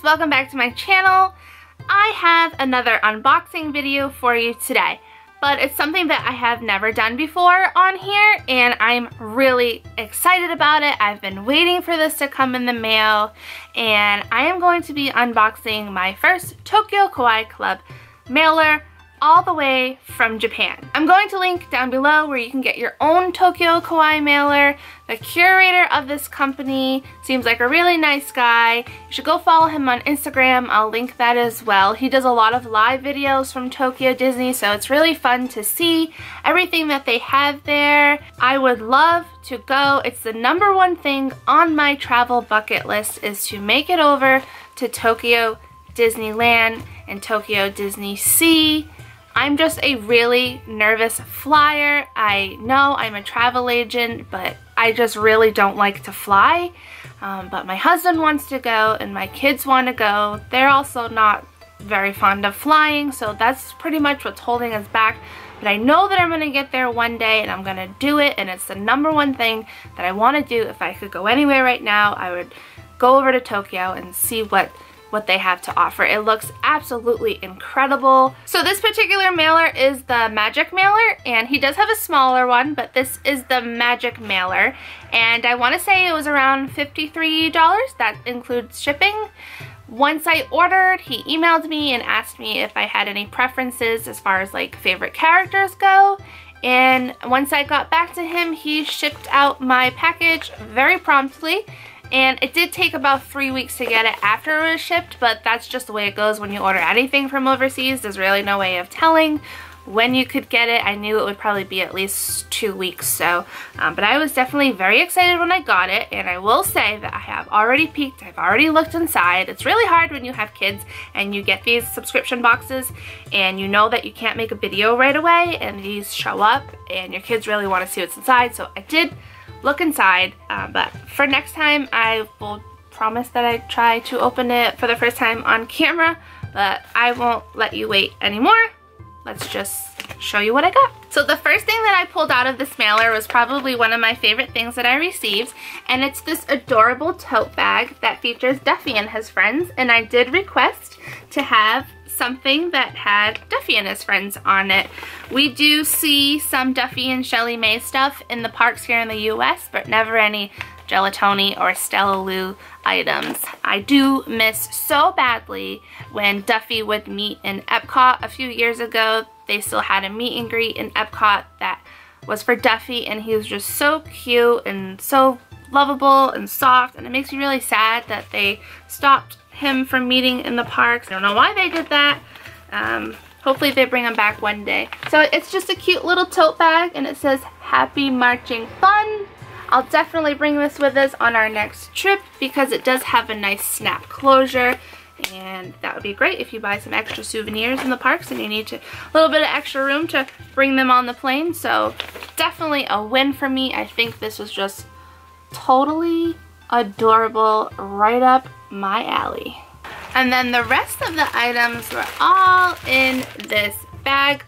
welcome back to my channel. I have another unboxing video for you today, but it's something that I have never done before on here and I'm really excited about it. I've been waiting for this to come in the mail and I am going to be unboxing my first Tokyo Kawaii Club mailer all the way from Japan. I'm going to link down below where you can get your own Tokyo Kawaii mailer. The curator of this company seems like a really nice guy. You should go follow him on Instagram. I'll link that as well. He does a lot of live videos from Tokyo Disney, so it's really fun to see everything that they have there. I would love to go. It's the #1 thing on my travel bucket list is to make it over to Tokyo Disneyland and Tokyo Disney Sea. I'm just a really nervous flyer. I know I'm a travel agent, but I just really don't like to fly. But my husband wants to go and my kids want to go. They're also not very fond of flying, so that's pretty much what's holding us back. But I know that I'm going to get there one day and I'm going to do it, and it's the #1 thing that I want to do. If I could go anywhere right now, I would go over to Tokyo and see what they have to offer. It looks absolutely incredible. So this particular mailer is the Magic mailer, and he does have a smaller one, but this is the Magic mailer, and I want to say it was around $53. That includes shipping. Once I ordered, he emailed me and asked me if I had any preferences as far as like favorite characters go, and once I got back to him, he shipped out my package very promptly. And it did take about 3 weeks to get it after it was shipped, but that's just the way it goes when you order anything from overseas. There's really no way of telling when you could get it. I knew it would probably be at least 2 weeks, so but I was definitely very excited when I got it, and I will say that I have already peeked. I've already looked inside. It's really hard when you have kids and you get these subscription boxes and you know that you can't make a video right away and these show up and your kids really want to see what's inside, so I did look inside, but for next time I will promise that I try to open it for the first time on camera, but I won't let you wait anymore. Let's just show you what I got. So the first thing that I pulled out of this mailer was probably one of my favorite things that I received, and it's this adorable tote bag that features Duffy and his friends, and I did request to have something that had Duffy and his friends on it. We do see some Duffy and Shelly Mae stuff in the parks here in the US, but never any Gelatoni or Stella Lou items. I do miss so badly when Duffy would meet in Epcot a few years ago. They still had a meet and greet in Epcot that was for Duffy, and he was just so cute and so lovable and soft, and it makes me really sad that they stopped him from meeting in the parks. I don't know why they did that. Hopefully they bring him back one day. So it's just a cute little tote bag and it says Happy Marching Fun. I'll definitely bring this with us on our next trip because it does have a nice snap closure, and that would be great if you buy some extra souvenirs in the parks and you need a little bit of extra room to bring them on the plane. So definitely a win for me. I think this was just totally adorable, right up my alley. And then the rest of the items were all in this bag.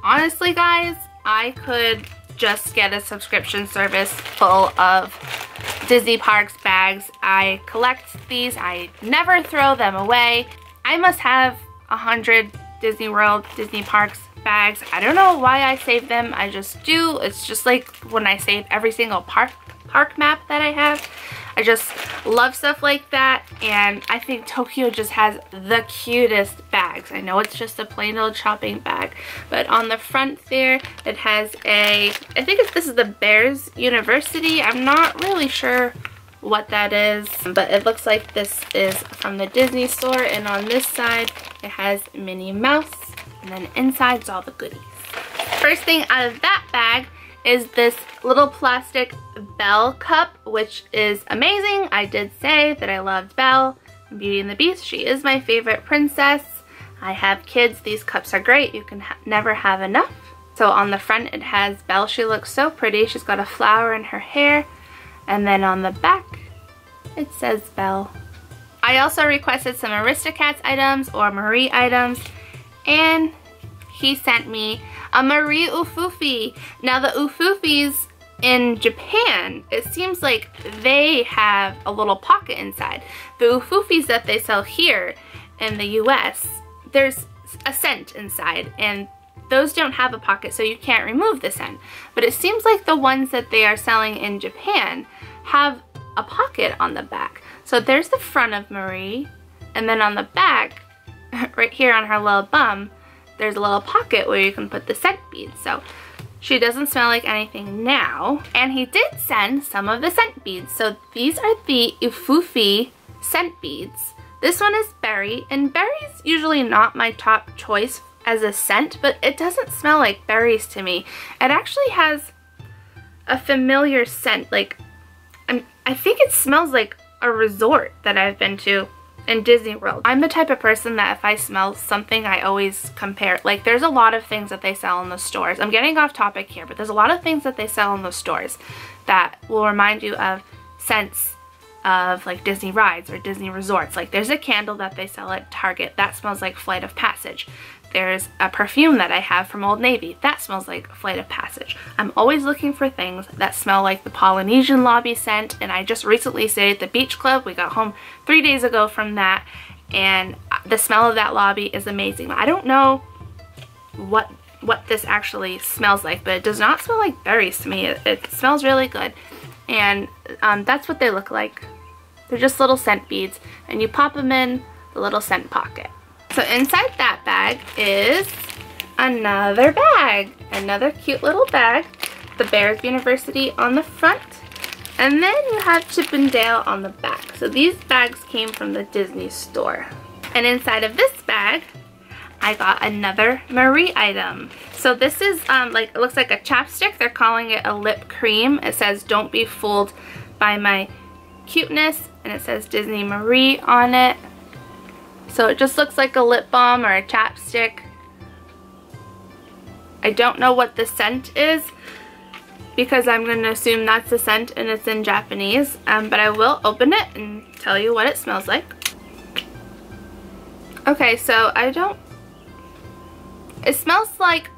Honestly guys, I could just get a subscription service full of Disney Parks bags. I collect these. I never throw them away. I must have 100 Disney World, Disney Parks bags. I don't know why I save them. I just do. It's just like when I save every single park map that I have. I just love stuff like that, and I think Tokyo just has the cutest bags. I know it's just a plain old shopping bag, but on the front there it has I think this is the Bears University. I'm not really sure what that is, but it looks like this is from the Disney store, and on this side it has Minnie Mouse, and then inside's all the goodies. First thing out of that bag is this little plastic Belle cup, which is amazing. I did say that I loved Belle in Beauty and the Beast. She is my favorite princess. I have kids. These cups are great. You can never have enough. So on the front it has Belle. She looks so pretty. She's got a flower in her hair. And then on the back it says Belle. I also requested some Aristocats items or Marie items, and he sent me a Marie Ufufi. Now the Ufufis in Japan, it seems like they have a little pocket inside. The ufufis that they sell here in the US, there's a scent inside, and those don't have a pocket, so you can't remove the scent. But it seems like the ones that they are selling in Japan have a pocket on the back. So there's the front of Marie, and then on the back, right here on her little bum, there's a little pocket where you can put the scent beads. So she doesn't smell like anything now. And he did send some of the scent beads. So these are the Ufufi scent beads. This one is berry, and berry's usually not my top choice as a scent, but it doesn't smell like berries to me. It actually has a familiar scent. Like, I think it smells like a resort that I've been to in Disney World. I'm the type of person that if I smell something, I always compare. Like, there's a lot of things that they sell in the stores. I'm getting off topic here, but there's a lot of things that they sell in the stores that will remind you of scents of like Disney rides or Disney resorts. Like, there's a candle that they sell at Target that smells like Flight of Passage. There's a perfume that I have from Old Navy that smells like Flight of Passage. I'm always looking for things that smell like the Polynesian lobby scent, and I just recently stayed at the beach club. We got home 3 days ago from that, and the smell of that lobby is amazing. I don't know what this actually smells like, but it does not smell like berries to me. It smells really good, and that's what they look like. They're just little scent beads, and you pop them in the little scent pocket. So inside that bag is another bag, another cute little bag. The Bears University on the front, and then you have Chip and Dale on the back. So these bags came from the Disney store. And inside of this bag, I got another Marie item. So this is like, it looks like a chapstick. They're calling it a lip cream. It says, "Don't be fooled by my cuteness," and it says Disney Marie on it. So it just looks like a lip balm or a chapstick. I don't know what the scent is because I'm going to assume that's the scent and it's in Japanese. But I will open it and tell you what it smells like. Okay, so it smells like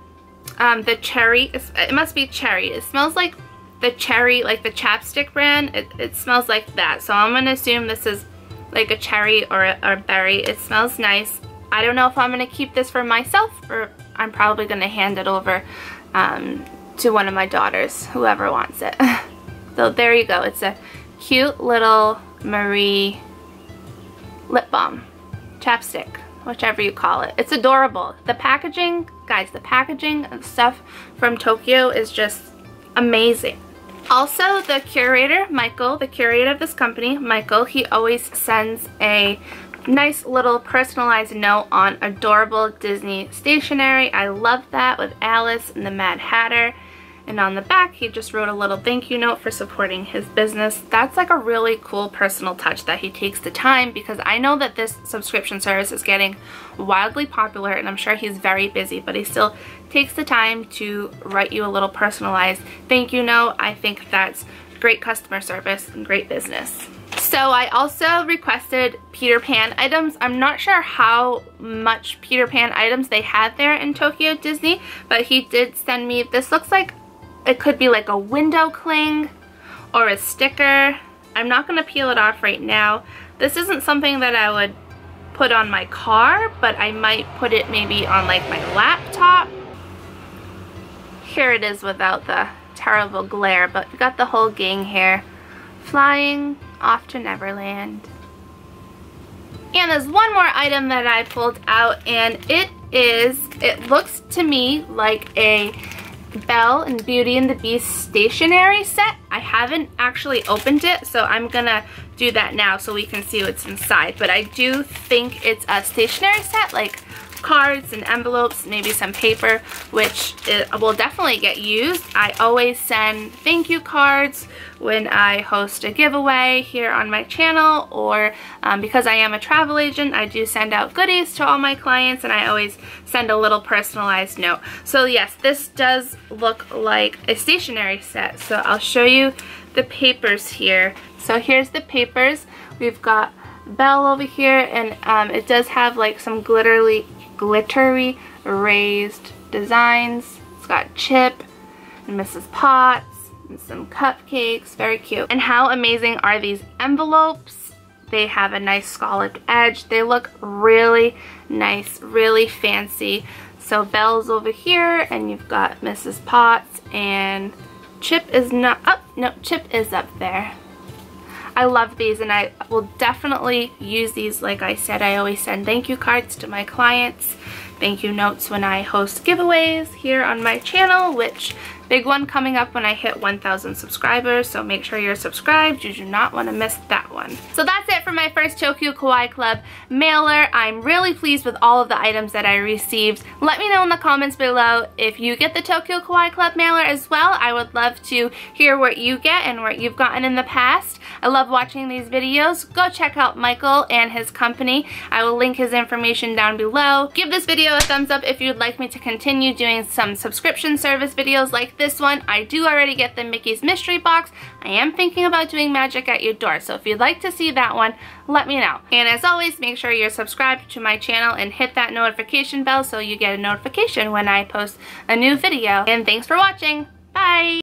the cherry. It must be cherry. It smells like the cherry, like the chapstick brand. It smells like that. So I'm going to assume this is like a cherry or a berry. It smells nice. I don't know if I'm going to keep this for myself, or I'm probably going to hand it over to one of my daughters, whoever wants it. So there you go. It's a cute little Marie lip balm, chapstick, whichever you call it. It's adorable. The packaging, guys, the packaging and stuff from Tokyo is just amazing. Also, the curator, Michael, the curator of this company, Michael, he always sends a nice little personalized note on adorable Disney stationery. I love that, with Alice and the Mad Hatter. And on the back, he just wrote a little thank you note for supporting his business. That's like a really cool personal touch that he takes the time, because I know that this subscription service is getting wildly popular and I'm sure he's very busy, but he still takes the time to write you a little personalized thank you note. I think that's great customer service and great business. So I also requested Peter Pan items. I'm not sure how much Peter Pan items they had there in Tokyo Disney, but he did send me, this looks like it could be like a window cling or a sticker. I'm not going to peel it off right now. This isn't something that I would put on my car, but I might put it maybe on like my laptop. Here it is without the terrible glare, but we got the whole gang here flying off to Neverland. And there's one more item that I pulled out, and it looks to me like a Belle and Beauty and the Beast stationery set. I haven't actually opened it, so I'm gonna do that now so we can see what's inside. But I do think it's a stationery set, like cards and envelopes, maybe some paper, which will definitely get used. I always send thank you cards when I host a giveaway here on my channel, or because I am a travel agent, I do send out goodies to all my clients, and I always send a little personalized note. So yes, this does look like a stationery set. So I'll show you the papers here. So here's the papers. We've got Belle over here, and it does have like some glittery raised designs. It's got Chip and Mrs. Potts, and some cupcakes. Very cute. And how amazing are these envelopes? They have a nice scalloped edge. They look really nice, really fancy. So Belle's over here, and you've got Mrs. Potts, and Chip is not, oh, no, Chip is up there. I love these, and I will definitely use these. Like I said, I always send thank you cards to my clients, thank you notes when I host giveaways here on my channel, which big one coming up when I hit 1,000 subscribers, so make sure you're subscribed. You do not want to miss that one. So that's it for my first Tokyo Kawaii Club mailer. I'm really pleased with all of the items that I received. Let me know in the comments below if you get the Tokyo Kawaii Club mailer as well. I would love to hear what you get and what you've gotten in the past. I love watching these videos. Go check out Michael and his company. I will link his information down below. Give this video a thumbs up if you'd like me to continue doing some subscription service videos like this one. I do already get the Mickey's Mystery Box. I am thinking about doing Magic at Your Door, so if you'd like to see that one, let me know. And as always, make sure you're subscribed to my channel and hit that notification bell so you get a notification when I post a new video. And thanks for watching. Bye!